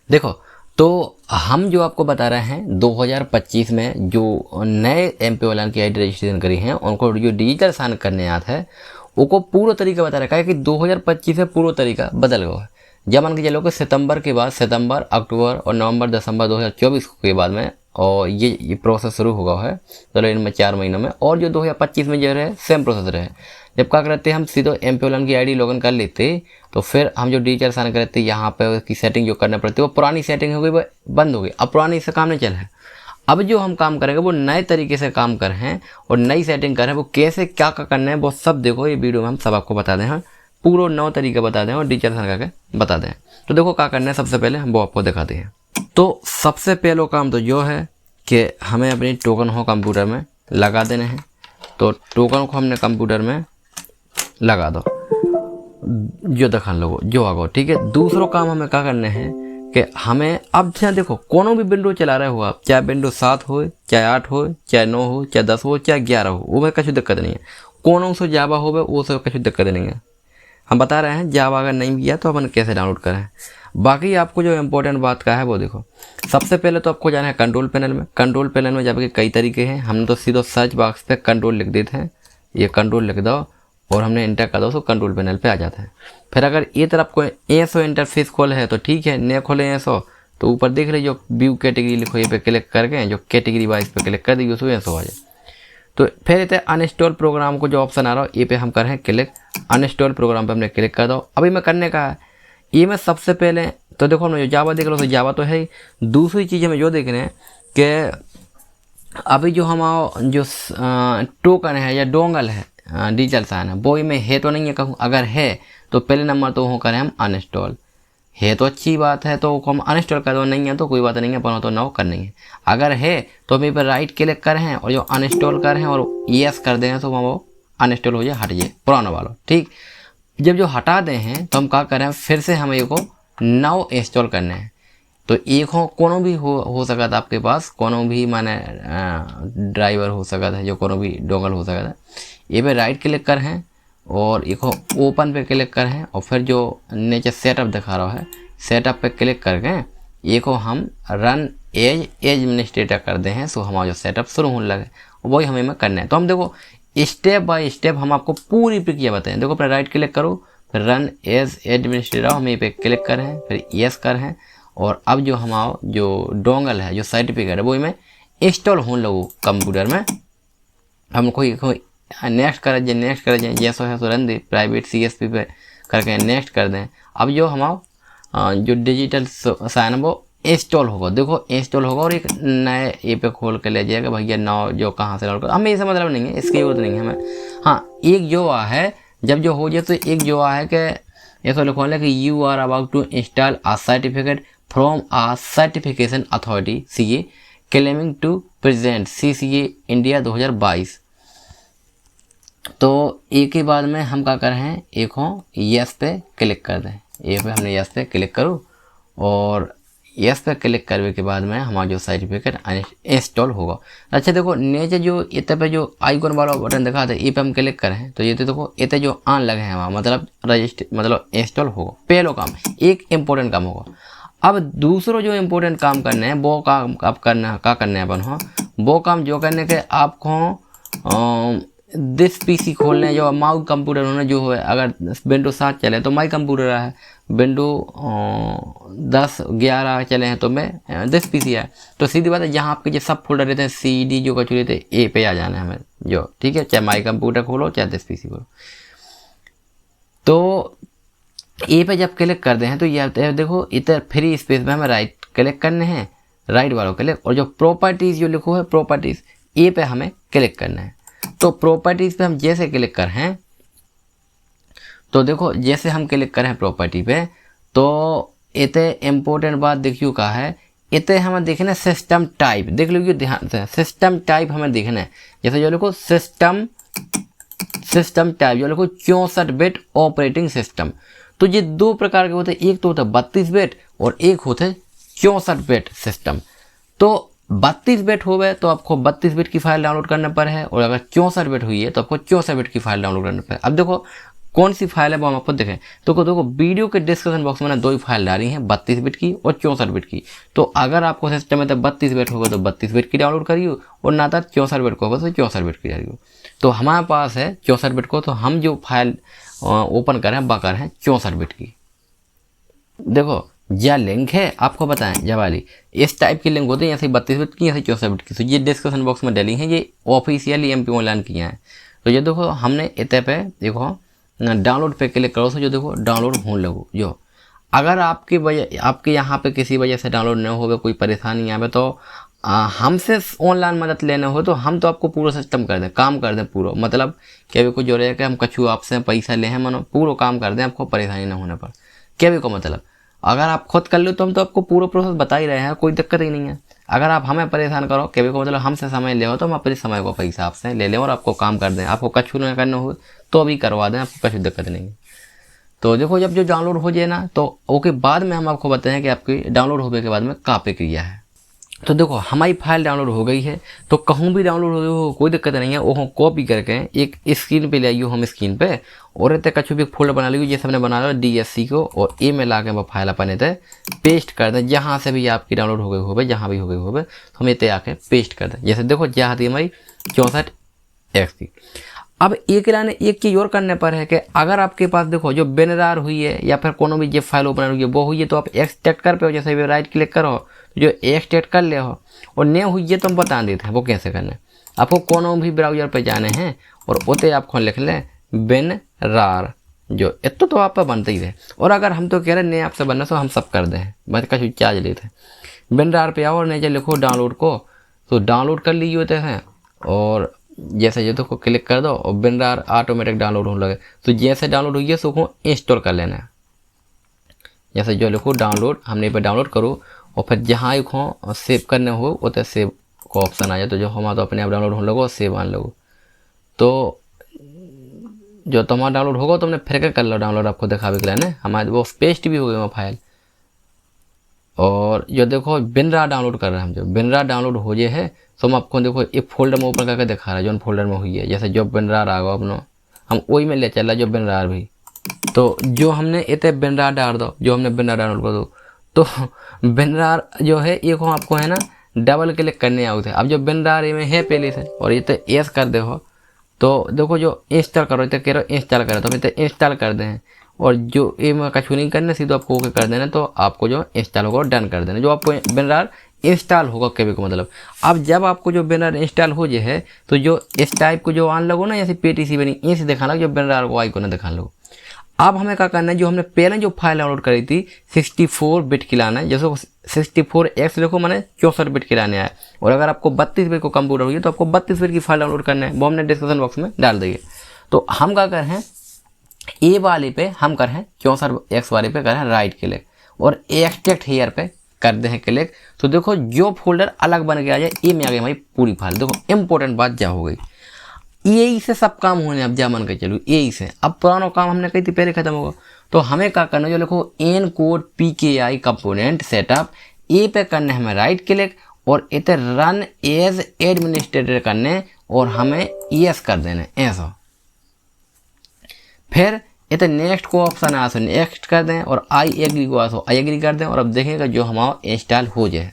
देखो, तो हम जो आपको बता रहे हैं 2025 में जो नए एमपी की आईडी रजिस्ट्रेशन करी हैं उनको जो डिजिटल साइन करने आता है उनको पूरा तरीका बता रखा है कि 2025 से पूरा तरीका बदल गया है। जब मान के चलो कि सितंबर के बाद, सितंबर, अक्टूबर और नवंबर, दिसंबर 2024 के बाद में और ये प्रोसेस शुरू होगा है, चलो इनमें 4 महीनों में। और जो 2025 में जो रहे सेम प्रोसेस रहे। जब क्या करते हैं हम सीधे एमपी की आईडी लॉगिन कर लेते, तो फिर हम जो डिजिटल साइन करते यहाँ पे उसकी सेटिंग जो करना पड़ती है वो पुरानी सेटिंग हो गई, वो बंद हो गई। अब पुरानी से काम नहीं चल रहा है। अब जो हम काम करेंगे वो नए तरीके से काम कर रहे हैं और नई सेटिंग कर रहे हैं। वो कैसे क्या क्या करना है वो सब देखो ये वीडियो में हम सब आपको बता दें हैं, पूरा 9 तरीके बता दें और डिजिटल साइन करके बता दें। तो देखो क्या करना है, सबसे पहले हम वो आपको दिखाते हैं। तो सबसे पहला काम तो जो है कि हमें अपनी टोकन को कंप्यूटर में लगा देने हैं। तो टोकन को हमने कंप्यूटर में लगा दो, जो दिखा लोगो जो आगो, ठीक है। दूसरा काम हमें क्या करने हैं कि हमें अब यहाँ देखो कोनो भी विंडो चला रहे हो आप, चाहे विंडो 7 हो, चाहे 8 हो, चाहे 9 हो, चाहे 10 हो, चाहे 11 हो, वो में कुछ दिक्कत नहीं है। कोनो से जावा हो वो से कुछ दिक्कत नहीं है। हम बता रहे हैं जावा अगर नहीं किया तो अपन कैसे डाउनलोड करें। बाकी आपको जो इम्पोर्टेंट बात का है वो देखो, सबसे पहले तो आपको जाना है कंट्रोल पैनल में। कंट्रोल पैनल में जाके कई तरीके हैं, हमने तो सीधो सर्च बॉक्स पे कंट्रोल लिख देते हैं, ये कंट्रोल लिख दो और हमने इंटर कर दो तो कंट्रोल पैनल पे आ जाता है। फिर अगर ये तरफ कोई एसओ इंटरफेस खोल है तो ठीक है, न खोले एसओ तो ऊपर देख रहे जो व्यू कैटेगरी लिखो, ये पे क्लिक करके जो कैटेगरी वाइज पे क्लिक कर दी उसमें एसओ आ जाए। तो फिर इतने अनइंस्टॉल प्रोग्राम को जो ऑप्शन आ रहा है ये पे हम करें क्लिक, अनइंस्टॉल प्रोग्राम पे हमने क्लिक कर दो। अभी मैं करने का है ये मैं सबसे पहले तो देखो हमने जो जावा देख लो तो जावा तो है ही। दूसरी चीज़ हमें जो देखने हैं कि अभी जो हमारा जो टोकन है या डोंगल है डिजिटल साइन है वो में है तो नहीं है कहूँ, अगर है तो पहले नंबर तो वो करें हम अनइंस्टॉल। है तो अच्छी बात है तो हम अनइंस्टॉल कर दो, नहीं है तो कोई बात नहीं है, पर तो नो करनी है। अगर है तो हम पर राइट क्लिक करें हैं और जो अनइंस्टॉल करें और यस कर दें तो वो अनइंस्टॉल हो जाए, हट जाए पुराना वाला, ठीक। जब जो हटा दें हैं तो हम क्या करें, फिर से हमें को नाउ इंस्टॉल करने हैं। तो एक हो कोनो भी हो सका था आपके पास, कोनो भी माने ड्राइवर हो सका था, जो कोनो भी डोंगल हो सका था। ये पे राइट क्लिक कर हैं और एक ओपन पे क्लिक कर हैं और फिर जो नीचे सेटअप दिखा रहा है सेटअप पे क्लिक करके एक हम रन एज एडमिनिस्ट्रेटर कर दे हैं, सो हमारा जो सेटअप शुरू होने लगे वही हमें करना है। तो हम देखो स्टेप बाय स्टेप हम आपको पूरी प्रक्रिया बताएं। देखो अपना राइट क्लिक करो, फिर रन एज एडमिनिस्ट्रेटर हम ये पे क्लिक करें, फिर यस कर हैं और अब जो हमारा जो डोंगल है जो सर्टिफिकेट है वो में इंस्टॉल होने लगो कंप्यूटर में। हम कोई नेक्स्ट कर जाए, नेक्स्ट कर जाए, जैसा है तो रन दे प्राइवेट CSP पे करके नेक्स्ट कर दें। अब जो हमारा जो डिजिटल साइन है वो इंस्टॉल होगा, देखो इंस्टॉल होगा और एक नए ए पे खोल के ले जाएगा भैया नाउ जो कहाँ से डाउनलोड कर। हमें ऐसा मतलब नहीं है, इसकी जरूरत नहीं है हमें। हाँ एक जो आ है जब जो हो जाए तो एक जो आ है कि ऐसा लिखवा है कि you are about to install a certificate from a certification authority CA claiming to present CCA India 2022। तो एक ही बाद में हम क्या कर रहे हैं, एक हो यस पे क्लिक कर दें। ये पे हमने यस पे क्लिक करो और यस पे क्लिक करने के बाद में हमारा जो सर्टिफिकेट इंस्टॉल होगा। अच्छा देखो नीचे जो इतने पे जो आइकॉन वाला बटन दिखा था ये पे हम क्लिक करें तो ये तो देखो इतने जो आन लगे हैं हमारा मतलब मतलब इंस्टॉल होगा। पहला काम एक इम्पोर्टेंट काम होगा। अब दूसरा जो इम्पोर्टेंट काम करने हैं वो काम अब करना क्या करना है अपन हो, वो काम जो करने के आपको दिस PC खोलने जो माई कंप्यूटर होना जो है, अगर विंडो 7 चले तो माई कंप्यूटर है, विंडो 10 11 चले हैं तो मैं दिस PC है। तो सीधी बात है जहाँ आपके जो सब फोल्डर रहते हैं CD जो कचू रहते हैं ए पे आ जाना है हमें जो, ठीक है। चाहे माई कंप्यूटर खोलो चाहे दिस PC खोलो, तो ए पे जब क्लिक कर दे हैं तो ये देखो इधर फ्री स्पेस में हमें राइट क्लिक करने हैं, राइट वालों क्लिक और जो प्रॉपर्टीज़ जो लिखो है प्रॉपर्टीज़ ए पे हमें क्लिक करना है। तो प्रॉपर्टीज़ पे हम जैसे क्लिक कर हैं तो देखो जैसे हम क्लिक करें प्रॉपर्टी पे तो इतने इम्पोर्टेंट बात देखियो का है, इतने हमें देखना सिस्टम टाइप देख लीजिए ध्यान से। सिस्टम टाइप हमें देखना है, जैसे जो लिखो सिस्टम टाइप जो लिखो 64 बिट ऑपरेटिंग सिस्टम। तो ये दो प्रकार के होते हैं, एक तो होता है 32 बिट और एक होता है 64 बिट सिस्टम। तो 32 बिट हो गए तो आपको 32 बिट की फाइल डाउनलोड करना पर है और अगर 64 बिट हुई है तो आपको 64 बिट की फाइल डाउनलोड करना पर है। अब देखो कौन सी फाइल है वो हम आपको देखें। तो देखो वीडियो के डिस्क्रिप्शन बॉक्स में ना 2 ही फाइल डाली हैं, 32 बिट की और 64 बिट की। तो अगर आपको सिस्टम में तो 32 बिट होगा तो 32 बिट की डाउनलोड करिए, और ना तो 64 बिट को होगा तो 64 बिट की डालिए। तो हमारे पास है 64 बिट को, तो हम जो फाइल ओपन करें वो कर हैं 64 बिट की। देखो यह लिंक है आपको बताएं जब वाली इस टाइप की लिंक होती है, ऐसे 32 बिट की, ऐसे 64 बिट की। तो ये डिस्क्रिप्शन बॉक्स में डाली हैं, ये ऑफिशियली MP ऑनलाइन किया है। तो ये देखो हमने इतने पे देखो डाउनलोड पे क्लिक करो, तो जो देखो डाउनलोड होने लगो। जो अगर आपके यहाँ पे किसी वजह से डाउनलोड नहीं होगा, कोई परेशानी यहाँ पे, तो हमसे ऑनलाइन मदद लेने हो तो हम तो आपको पूरा सिस्टम कर दें, काम कर दें पूरा। मतलब क्या भी कुछ जो रहे कि हम कछु आपसे पैसा ले हैं, मानो पूरा काम कर दें, आपको परेशानी ना होने पर। क्या भी को मतलब अगर आप खुद कर लो तो हम तो आपको पूरा प्रोसेस बता ही रहे हैं, कोई दिक्कत ही नहीं है। अगर आप हमें परेशान करो, कभी को मतलब हमसे समय ले हो, तो हम अपने समय को पैसा आपसे ले लें और आपको काम कर दें। आपको कछु ना करना हो तो अभी करवा दें, आपको कछु दिक्कत नहीं है। तो देखो जब जो डाउनलोड हो जाए ना, तो ओके बाद में हम आपको बताएं कि आपकी डाउनलोड होने के बाद में क्या प्रक्रिया है। तो देखो हमारी फाइल डाउनलोड हो गई है, तो कहूँ भी डाउनलोड हो कोई दिक्कत नहीं है। वो कॉपी करके एक स्क्रीन पे ले आइयो, हम स्क्रीन पे, और इतने कछु भी फोल्डर बना लियो जैसे हमने बना लिया DSC को, और ए में ला के वो फाइल अपन इतने पेस्ट कर दें। जहाँ से भी आपकी डाउनलोड हो गई हो, जहाँ भी हो गई हो, तो हम इतने आके पेस्ट कर दें। जैसे देखो जहाँ थी हमारी 64X की। अब एक लाने एक चीज़ और करने पर है कि अगर आपके पास देखो जो बेनरार हुई है या फिर कोनो भी जो फाइल ओपनर हुई है वो हुई है, तो आप एक्सट्रैक्ट कर पे हो, जैसे राइट क्लिक करो तो जो एक्सट्रैक्ट कर ले हो, और नहीं हुई है तो हम बता देते हैं वो कैसे करना है। आपको कोनो भी ब्राउजर पे जाने हैं और उतने आपको लिख लें बेनरार, जो इतना तो आप बनते ही रहे। और अगर हम तो कह रहे नहीं आपसे बनना तो हम सब कर दें, बस का चार्ज लेते हैं। बेनरार पे आओ और नहीं लिखो डाउनलोड को, तो डाउनलोड कर लीजिए होते हैं, और जैसे ये तो को क्लिक कर दो और बेनरार ऑटोमेटिक डाउनलोड होने लगे। तो जैसे डाउनलोड हुई है तो उसको इंस्टॉल कर लेना है। जैसे जो लिखो डाउनलोड, हमने पे डाउनलोड करो, और फिर जहाँ एक हो सेव करने हो उतने सेव को ऑप्शन आ जाए, तो जो हमारा तो अपने आप डाउनलोड होने लगो, सेव आने लगो। तो जो तुम्हारा डाउनलोड होगा तुमने फिर क्या कर लो डाउनलोड, आपको दिखा भी लेना हमारे वो पेस्ट भी हो गई वो फाइल। और जो देखो बेनरार डाउनलोड कर रहे हैं हम, जो बेनरार डाउनलोड हो जाए है तो हम आपको देखो एक फोल्डर में ओपन करके दिखा रहा है, जो फोल्डर में हुई है। जैसे जो बेनरार आ गया अपना, हम वही में ले चल रहा है जो बेनरार भी। तो जो हमने इतने बेनरार डाल दो, जो हमने बेनरार डाउनलोड कर दो, तो बेनरार जो है एक आपको है ना डबल क्लिक करने आउट है। अब जो बेनरार में है पहले से, और ये तो एस कर दे हो, तो देखो जो इंस्टॉल करो, तो कह रहे हो इंस्टॉल करो, तो हम इंस्टॉल कर दें। और जो ये कछु नहीं करना, सीधे आपको ओके कर देना, तो आपको जो इंस्टॉल होगा डन कर देना, जो आपको बेनरार इंस्टॉल होगा कभी को मतलब। अब जब आपको जो बेनरार इंस्टॉल हो जाए है, तो जो इस टाइप को जो आन लगो ना, जैसे PTC बनी ऐसे दिखाना, जो बेनरार को आइकन दिखा लो। अब हमें क्या करना है, जो हमने पहले जो फाइल डाउनलोड करी थी 64 बिट की लाना है। जैसे 64X देखो मैंने 64 बिट की लाने आया, और अगर आपको 32 बिट को कंप्यूटर हुई है तो आपको 32 बिट की फाइल डाउनलोड करना है, वो हमने डिस्क्रिप्शन बॉक्स में डाल दी है। तो हम क्या कर हैं, ए वाले पे हम कर हैं 64X वाले पे कर हैं राइट क्लिक, और एक्सट्रैक्ट हेयर पे कर दे हैं क्लिक। तो देखो जो फोल्डर अलग बन के आ जाए, ए में आ गई हमारी पूरी फाइल। देखो इंपॉर्टेंट बात क्या हो गई, यही से सब काम होने अब जा मन के चलो, यही से अब पुराना काम हमने कही थी पहले खत्म होगा। तो हमें क्या करना, जो लिखो एनकोड PKI कंपोनेंट सेटअप, ए पे करने हमें राइट क्लिक, और इधर रन एज एडमिनिस्ट्रेटर करने, और हमें यस कर देना ऐसा। फिर इधर नेक्स्ट को ऑप्शन आ सो नेक्स्ट कर दें, और आई एग्री को आ सो आई एग्री कर दें, और अब देखेंगे जो हमारा इंस्टॉल हो जाए।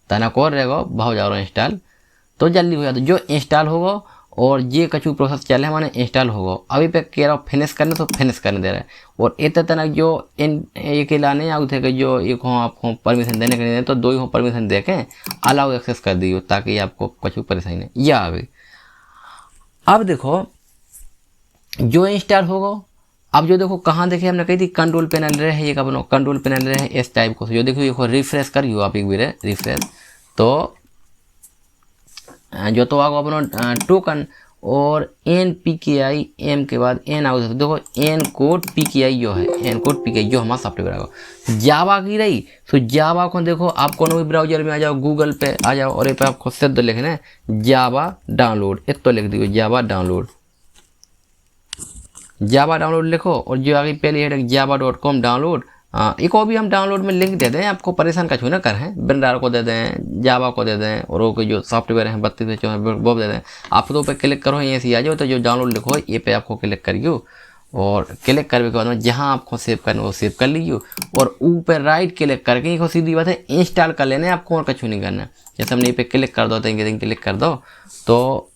तना को रहेगा बहुत ज़्यादा इंस्टॉल, तो जल्दी हो जाता जो इंस्टॉल होगा। और ये कछु प्रोसेस चले हमारे इंस्टॉल होगा, अभी पे कह रहा हूँ फिनिश करने, तो फिनिश करने दे रहा है। और इतने तक जो एक लाने आउ थे कि जो एक हो आपको परमिशन देने के लिए, तो 2 ही हो परमिशन दे के अलाउ एक्सेस कर दियो, ताकि आपको कछु परेशानी नहीं। यह आ गई। अब देखो जो इंस्टॉल होगा, अब जो देखो कहाँ देखे हमने कही थी कंट्रोल पैनल रहे, एक अपनो कंट्रोल पैनल रहे इस टाइप को, जो देखो ये रिफ्रेश करियो आप एक बार रिफ्रेश, तो जो तो आगो अपनो टोकन और NPKI एम के बाद N आउट, देखो एनकोड PKI जो है, एनकोड PKI जो हमारा सॉफ्टवेयर आएगा। जावा की रही, तो जावा को देखो आप कोनो भी ब्राउजर में आ जाओ, गूगल पे आ जाओ, और ये पे आपको सिद्ध लिखना है जावा डाउनलोड, इतना लिख दियो जावा डाउनलोड। जावा डाउनलोड लिखो, और जो आगे पहले है java.com डाउनलोड, एक और भी हम डाउनलोड में लिंक दे दें, आपको परेशान का छू ना कर हैं, बेंडार को दे दें, जावा को दे दें, और वो जो सॉफ्टवेयर हैं 32 से 64 वो दे दें। आप तो पे क्लिक करो ये सी आ जाओ, तो जो डाउनलोड लिखो ये पे आपको क्लिक करियो, और क्लिक करने के बाद में जहाँ आपको सेव करना वो सेव कर लीजिए, और ऊपर राइट क्लिक करके एक सीधी बात है इंस्टॉल कर लेना है आपको, और कुछ नहीं करना है। जैसे हमने ये पे क्लिक कर दो, तो क्लिक कर दो तो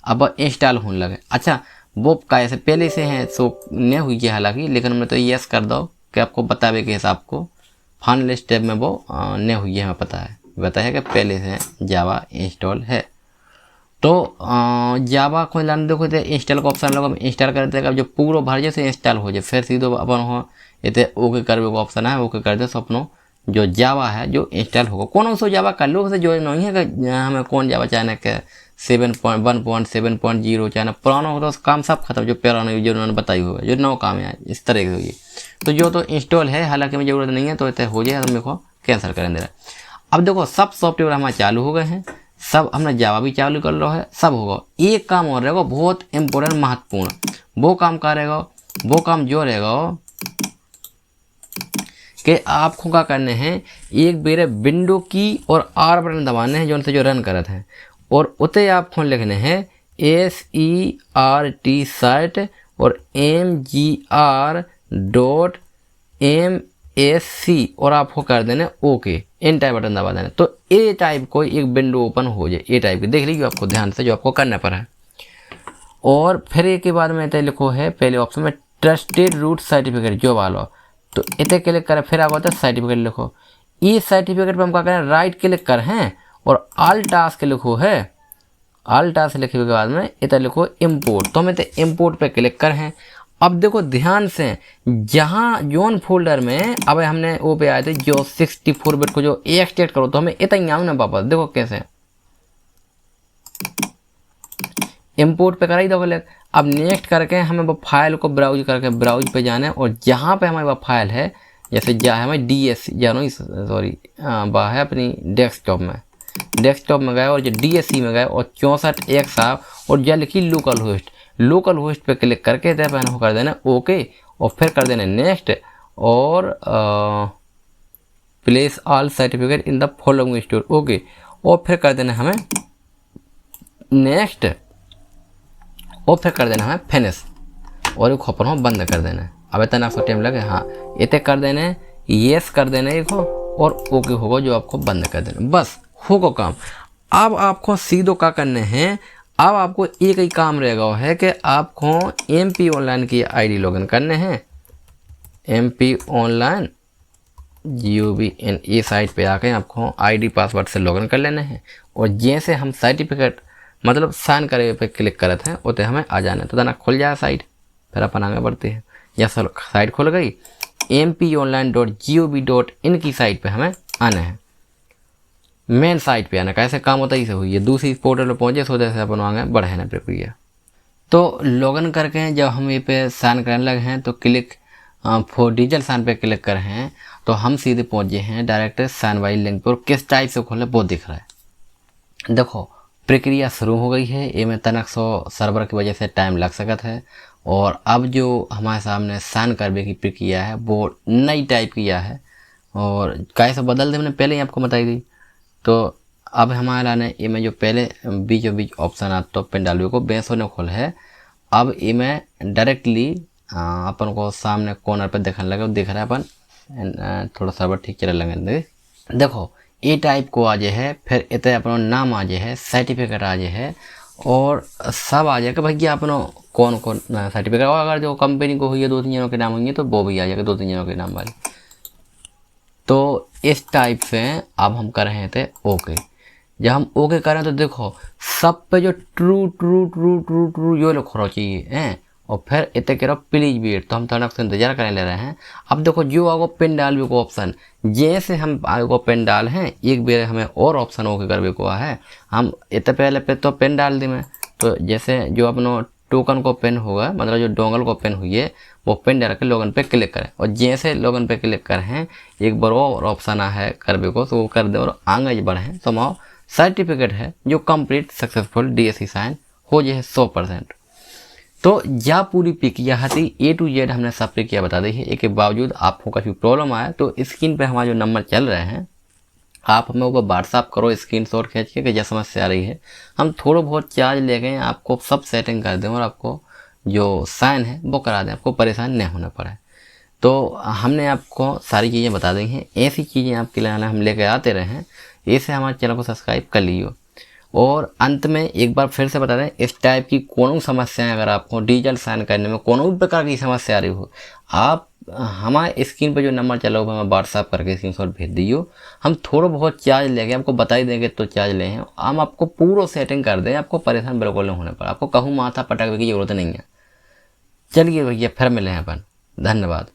अब इंस्टॉल होने लगे। अच्छा वो कैसे पहले से हैं सो नहीं हुई है हालांकि, लेकिन हमने तो यस कर दो कि आपको बतावे के हिसाब को फाइनल स्टेप में वो नहीं हुई है, हमें पता है कि पहले से जावा इंस्टॉल है। तो जावा को लाने देखो तो इंस्टॉल का ऑप्शन लगा, इंस्टॉल कर देगा, जो पूरा भर से इंस्टॉल हो जाए फिर सीधो अपन हो ये ओके करवे का ऑप्शन है, ओके कर दे तो अपनो जो जावा है जो इंस्टॉल होगा। कौन सा जावा कर लो, जो नहीं है कि हमें कौन जावा चाहना के 7.1.7.0 चाहना पुराना हो तो काम सब खत्म, जो पुराना जो उन्होंने बताई होगा, जो नौ काम है इस तरह के हुई। तो जो तो इंस्टॉल है हालांकि में ज़रूरत नहीं है, तो इतना हो जाए तो मेरे को कैंसिल कर दे रहा। अब देखो सब सॉफ्टवेयर हमारे चालू हो गए हैं, सब हमने जावा भी चालू कर लो है, सब होगा। एक काम और रहेगा बहुत इम्पोर्टेंट महत्वपूर्ण, वो काम का रहेगा, वो काम जो रहेगा कि आपको क्या करने हैं, एक बेरे विंडो की और आर बटन दबाने हैं जो उनसे जो रन करते हैं, और उते आपको लिखने हैं SERT साइट और MGR.MSC और आपको कर देना ओके, इन टाइप बटन दबा देना। तो ए टाइप को एक विंडो ओपन हो जाए, ए टाइप की देख लीजिए आपको ध्यान से जो आपको करना पड़ा है। और फिर एक के बाद में इतने लिखो है पहले ऑप्शन में ट्रस्टेड रूट सर्टिफिकेट जो वालो, तो इतने क्लिक करें, फिर आगे होता है सर्टिफिकेट लिखो। ये सर्टिफिकेट पर हम क्या करें, राइट क्लिक कर हैं और ऑल टास्क लिखो है, ऑल टास्क लिखने के बाद में इतना लिखो इंपोर्ट, तो हम इतने इंपोर्ट पे क्लिक कर हैं। अब देखो ध्यान से जहाँ जोन फोल्डर में अब हमने वो पे आए थे जो 64 बिट को जो एक्सट्रैक्ट करो, तो हमें इतना ही ना वापस देखो कैसे इंपोर्ट पे करा ही दो क्लिक। अब नेक्स्ट करके हमें वो फाइल को ब्राउज करके ब्राउज पे जाना है, और जहाँ पे हमारी वो फाइल है जैसे जा है हमारी DSC जानो सॉरी वह है अपनी डेस्कटॉप में गए, और जो DSC में गए और 64 एक साहब और जल की लोकल होस्ट पे क्लिक करके तय कर देना ओके, और फिर कर देना नेक्स्ट, और place all certificate in the following store okay, और फिर कर देना हमें नेक्स्ट, और फिर कर देना हमें फिनिश, और एक खोपन हो बंद कर देना है। अब इतना आपको टाइम लगे, हाँ इतने कर देने, येस कर देना एक हो, और ओके होगा जो आपको बंद कर देना, बस होगा काम। अब आपको सीधो क्या करने हैं, अब आपको एक ही काम रहेगा है कि आपको MP ऑनलाइन की ID लॉगिन करने हैं, MP ऑनलाइन GOVN ये साइट पे आके आपको ID पासवर्ड से लॉगिन कर लेने हैं, और जैसे हम सर्टिफिकेट मतलब साइन करे पे क्लिक करते हैं उतने हमें आ जाना है, तो दाना खुल जाए साइट, फिर अपन आगे बढ़ते हैं। जैसा साइट खुल गई mponline.gov.in की साइट पे हमें आना है, मेन साइट पे आना। कैसे काम होता है इसे हुई है, दूसरी पोर्टल पर पहुँचे सो जैसे अपन आगे बढ़े ना प्रक्रिया। तो लॉगिन करके जब हम ये पे साइन करने लगे हैं तो क्लिक फॉर डिजिटल साइन पे क्लिक कर हैं, तो हम सीधे पहुँच गए हैं डायरेक्ट साइन वाली लिंक पर, और किस टाइप से खोले वो दिख रहा है। देखो प्रक्रिया शुरू हो गई है, ये में तनक 100 सर्वर की वजह से टाइम लग सकता है, और अब जो हमारे सामने साइन करने की प्रक्रिया है वो नई टाइप किया है, और कैसे बदल दे मैंने पहले ही आपको बताई गई। तो अब हमारे लाने ये में जो पहले बीचों बीच ऑप्शन आता तो पिन डालवे को बेस होने खोल है, अब ये में डायरेक्टली अपन को सामने कॉर्नर पे देखने लगे, दिख रहा है अपन थोड़ा सर्वर ठीक चल लगे। देखो ए टाइप को आ जाए है, फिर इतने अपना नाम आ जाए है, सर्टिफिकेट आ जाए है, और सब आ जाएगा भैया अपना कौन कौन सर्टिफिकेट, और अगर जो कंपनी को हुई है 2-3 जनों के नाम होंगे तो वो भी आ जाएगा 2-3 जनों के नाम वाले। तो इस टाइप से अब हम कर रहे थे ओके। जब हम ओके करें तो देखो सब पे जो true true true true true यो लिख रहा चाहिए हैं, और फिर इतने कह रहा प्लीज वेट, तो हम थोड़ा से इंतजार करने ले रहे हैं। अब देखो जो आगो पिन डाल भी को ऑप्शन, जैसे हम आगे को पिन डाल हैं एक बेर हमें और ऑप्शन ओके कर को है, हम इतने पहले पे तो पिन डाल दी मैं, तो जैसे जो अपनो टोकन को पिन होगा मतलब जो डोंगल को पिन हुई है वो पिन डाल के लॉगिन पे क्लिक करें, और जैसे लॉगिन पे क्लिक कर हैं एक बार और ऑप्शन है करवे को, तो वो कर दे और आगे बढ़े तो हमारा सर्टिफिकेट है जो कंप्लीट सक्सेसफुल DSC साइन हो जाए 100%। तो या पूरी पिक यहाँ थी A to Z हमने सब पिक किया बता दी है। एक के बावजूद आपको काफ़ी प्रॉब्लम आया तो स्क्रीन पे हमारे जो नंबर चल रहे हैं आप हमें वो व्हाट्सअप करो स्क्रीनशॉट खींच के कि क्या समस्या आ रही है। हम थोड़ा बहुत चार्ज ले गए आपको सब सेटिंग कर दें और आपको जो साइन है वो करा दें, आपको परेशान नहीं होना पड़े। तो हमने आपको सारी चीज़ें बता दी हैं। ऐसी चीज़ें आपके लिए हम लेकर आते रहे हैं। ऐसे हमारे चैनल को सब्सक्राइब कर लीजिए। और अंत में एक बार फिर से बता दें, इस टाइप की कोनो समस्याएं अगर आपको डिजिटल साइन करने में कोनो भी प्रकार की समस्या आ रही हो, आप हमारे स्क्रीन पर जो नंबर चला हुआ हमें व्हाट्सअप करके स्क्रीनशॉट भेज दीजिए। हम थोड़ा बहुत चार्ज लेंगे, आपको बता ही देंगे तो चार्ज ले हैं, हम आपको पूरा सेटिंग कर दें, आपको परेशान बिल्कुल नहीं होने पर, आपको कहूँ माथा पटकने की जरूरत नहीं है। चलिए भैया फिर मिले हैं अपन। धन्यवाद।